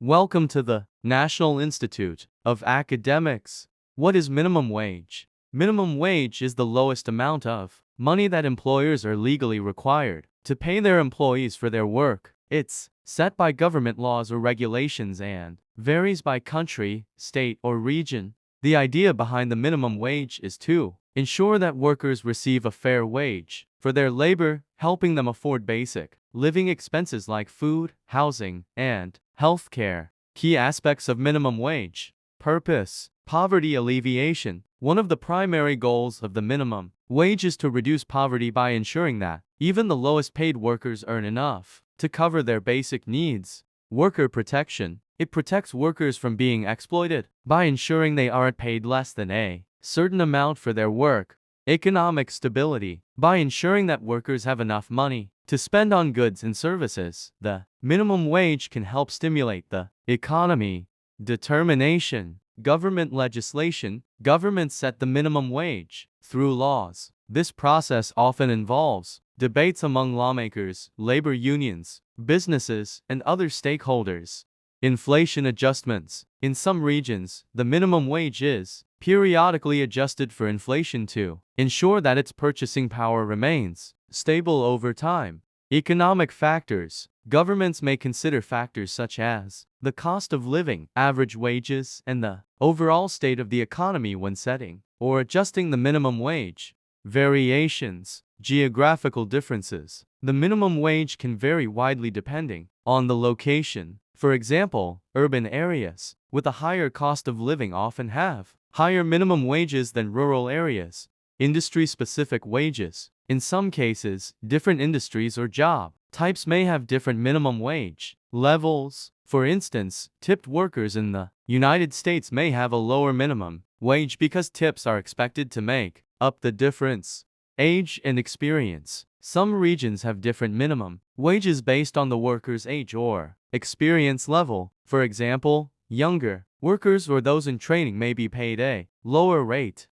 Welcome to the National Institute of Academics. What is minimum wage? Minimum wage is the lowest amount of money that employers are legally required to pay their employees for their work. It's set by government laws or regulations and varies by country, state, or region. The idea behind the minimum wage is to ensure that workers receive a fair wage for their labor, helping them afford basic living expenses like food, housing, and health care. Key aspects of minimum wage. Purpose: poverty alleviation. One of the primary goals of the minimum wage is to reduce poverty by ensuring that even the lowest paid workers earn enough to cover their basic needs. Worker protection. It protects workers from being exploited by ensuring they aren't paid less than a certain amount for their work. Economic stability. By ensuring that workers have enough money to spend on goods and services, the minimum wage can help stimulate the economy. Determination. Government legislation. Governments set the minimum wage through laws. This process often involves debates among lawmakers, labor unions, businesses, and other stakeholders. Inflation adjustments. In some regions, the minimum wage is periodically adjusted for inflation to ensure that its purchasing power remains stable over time. Economic factors. Governments may consider factors such as the cost of living, average wages, and the overall state of the economy when setting or adjusting the minimum wage. Variations. Geographical differences. The minimum wage can vary widely depending on the location. For example, urban areas with a higher cost of living often have higher minimum wages than rural areas. Industry-specific wages. In some cases, different industries or job types may have different minimum wage levels. For instance, tipped workers in the United States may have a lower minimum wage because tips are expected to make up the difference. Age and experience. Some regions have different minimum wages based on the worker's age or experience level. For example, younger workers or those in training may be paid a lower rate